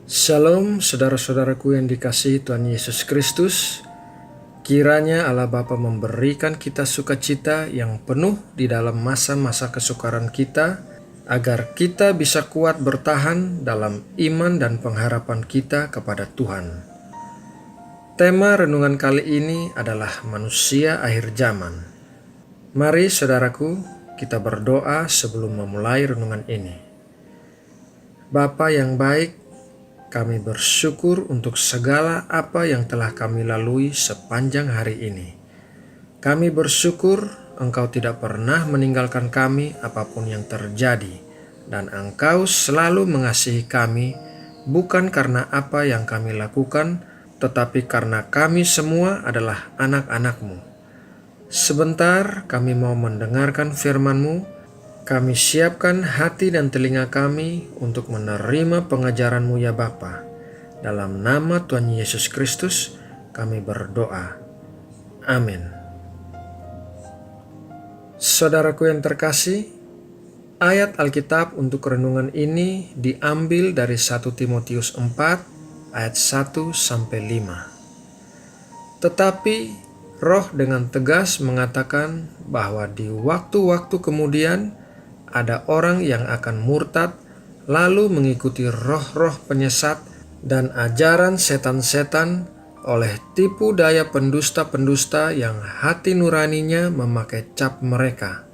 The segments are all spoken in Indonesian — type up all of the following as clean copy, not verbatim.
Shalom saudara-saudaraku yang dikasihi Tuhan Yesus Kristus. Kiranya Allah Bapa memberikan kita sukacita yang penuh di dalam masa-masa kesukaran kita, agar kita bisa kuat bertahan dalam iman dan pengharapan kita kepada Tuhan. Tema renungan kali ini adalah manusia akhir zaman. Mari saudaraku, kita berdoa sebelum memulai renungan ini. Bapa yang baik, kami bersyukur untuk segala apa yang telah kami lalui sepanjang hari ini. Kami bersyukur Engkau tidak pernah meninggalkan kami apapun yang terjadi, dan Engkau selalu mengasihi kami, bukan karena apa yang kami lakukan, tetapi karena kami semua adalah anak-anak-Mu. Sebentar kami mau mendengarkan firman-Mu. Kami siapkan hati dan telinga kami untuk menerima pengajaran-Mu ya Bapa. Dalam nama Tuhan Yesus Kristus kami berdoa. Amin. Saudaraku yang terkasih, ayat Alkitab untuk renungan ini diambil dari 1 Timotius 4 ayat 1-5. Tetapi Roh dengan tegas mengatakan bahwa di waktu-waktu kemudian ada orang yang akan murtad, lalu mengikuti roh-roh penyesat dan ajaran setan-setan oleh tipu daya pendusta-pendusta yang hati nuraninya memakai cap mereka.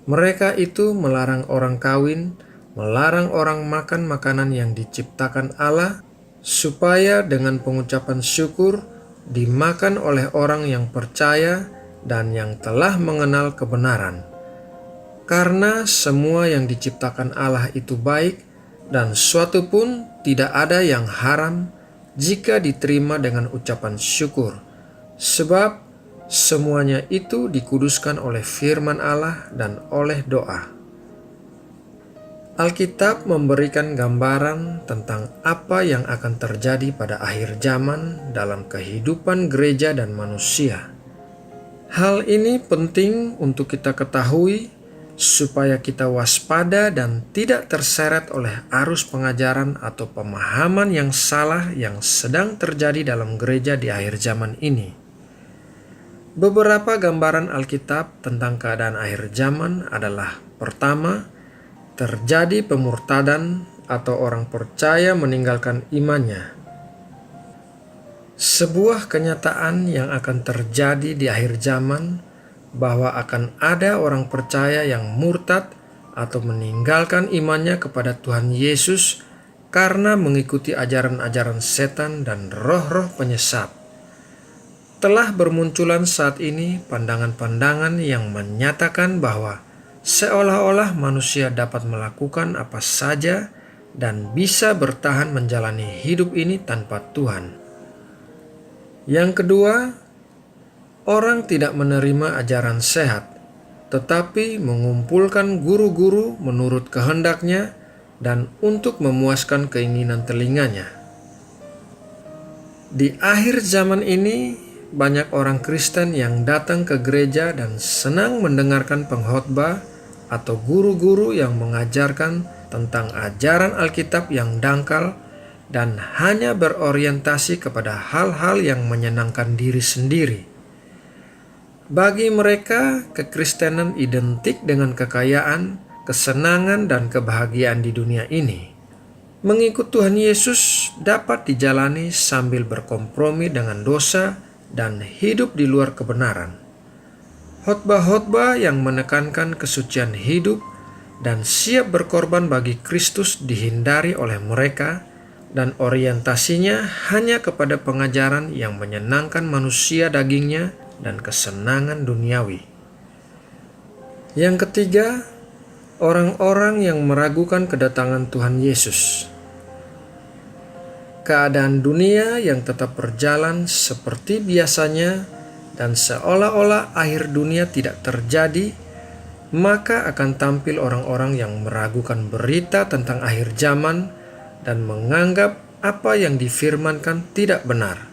Mereka itu melarang orang kawin, melarang orang makan makanan yang diciptakan Allah, supaya dengan pengucapan syukur dimakan oleh orang yang percaya dan yang telah mengenal kebenaran. Karena semua yang diciptakan Allah itu baik, dan suatu pun tidak ada yang haram jika diterima dengan ucapan syukur, sebab semuanya itu dikuduskan oleh firman Allah dan oleh doa. Alkitab memberikan gambaran tentang apa yang akan terjadi pada akhir zaman dalam kehidupan gereja dan manusia. Hal ini penting untuk kita ketahui supaya kita waspada dan tidak terseret oleh arus pengajaran atau pemahaman yang salah yang sedang terjadi dalam gereja di akhir zaman ini. Beberapa gambaran Alkitab tentang keadaan akhir zaman adalah: pertama, terjadi pemurtadan atau orang percaya meninggalkan imannya. Sebuah kenyataan yang akan terjadi di akhir zaman bahwa akan ada orang percaya yang murtad atau meninggalkan imannya kepada Tuhan Yesus karena mengikuti ajaran-ajaran setan dan roh-roh penyesat. Telah bermunculan saat ini pandangan-pandangan yang menyatakan bahwa seolah-olah manusia dapat melakukan apa saja dan bisa bertahan menjalani hidup ini tanpa Tuhan. Yang kedua, orang tidak menerima ajaran sehat, tetapi mengumpulkan guru-guru menurut kehendaknya dan untuk memuaskan keinginan telinganya. Di akhir zaman ini, banyak orang Kristen yang datang ke gereja dan senang mendengarkan pengkhotbah atau guru-guru yang mengajarkan tentang ajaran Alkitab yang dangkal dan hanya berorientasi kepada hal-hal yang menyenangkan diri sendiri. Bagi mereka, kekristenan identik dengan kekayaan, kesenangan, dan kebahagiaan di dunia ini. Mengikut Tuhan Yesus dapat dijalani sambil berkompromi dengan dosa dan hidup di luar kebenaran. Khotbah-khotbah yang menekankan kesucian hidup dan siap berkorban bagi Kristus dihindari oleh mereka, dan orientasinya hanya kepada pengajaran yang menyenangkan manusia dagingnya dan kesenangan duniawi. Yang ketiga, orang-orang yang meragukan kedatangan Tuhan Yesus. Keadaan dunia yang tetap berjalan seperti biasanya dan seolah-olah akhir dunia tidak terjadi, maka akan tampil orang-orang yang meragukan berita tentang akhir zaman dan menganggap apa yang difirmankan tidak benar.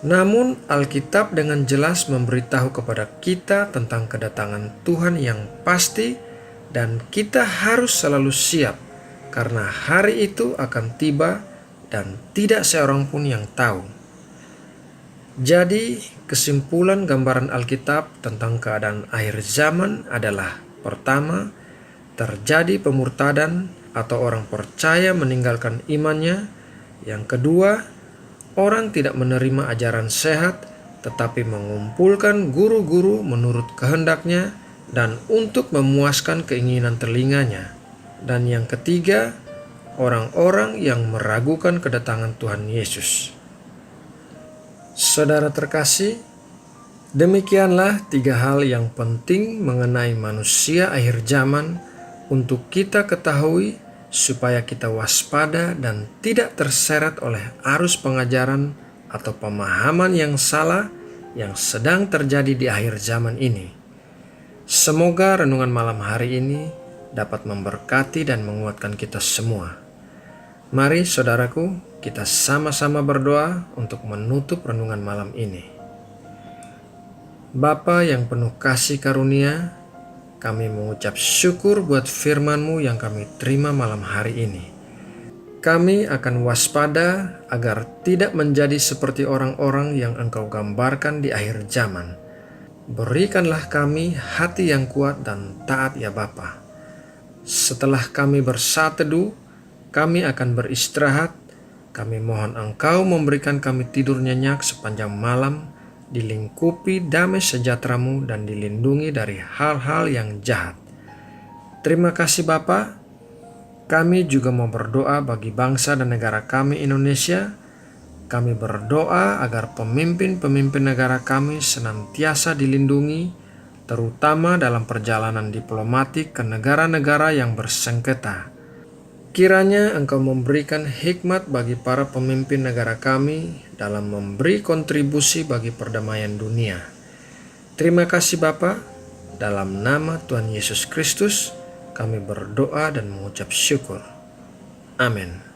Namun Alkitab dengan jelas memberitahu kepada kita tentang kedatangan Tuhan yang pasti, dan kita harus selalu siap karena hari itu akan tiba dan tidak seorang pun yang tahu. Jadi, kesimpulan gambaran Alkitab tentang keadaan akhir zaman adalah: pertama, terjadi pemurtadan atau orang percaya meninggalkan imannya. Yang kedua, orang tidak menerima ajaran sehat, tetapi mengumpulkan guru-guru menurut kehendaknya dan untuk memuaskan keinginan telinganya. Dan yang ketiga, orang-orang yang meragukan kedatangan Tuhan Yesus. Saudara terkasih, demikianlah 3 hal yang penting mengenai manusia akhir zaman untuk kita ketahui supaya kita waspada dan tidak terseret oleh arus pengajaran atau pemahaman yang salah yang sedang terjadi di akhir zaman ini. Semoga renungan malam hari ini dapat memberkati dan menguatkan kita semua. Mari saudaraku, kita sama-sama berdoa untuk menutup renungan malam ini. Bapa yang penuh kasih karunia, kami mengucap syukur buat firman-Mu yang kami terima malam hari ini. Kami akan waspada agar tidak menjadi seperti orang-orang yang Engkau gambarkan di akhir zaman. Berikanlah kami hati yang kuat dan taat ya Bapa. Setelah kami bersateduh, kami akan beristirahat. Kami mohon Engkau memberikan kami tidur nyenyak sepanjang malam, dilingkupi damai sejahtera-Mu dan dilindungi dari hal-hal yang jahat. Terima kasih Bapa. Kami juga mau berdoa bagi bangsa dan negara kami Indonesia. Kami berdoa agar pemimpin-pemimpin negara kami senantiasa dilindungi, terutama dalam perjalanan diplomatik ke negara-negara yang bersengketa. Kiranya Engkau memberikan hikmat bagi para pemimpin negara kami dalam memberi kontribusi bagi perdamaian dunia. Terima kasih Bapa. Dalam nama Tuhan Yesus Kristus, kami berdoa dan mengucap syukur. Amin.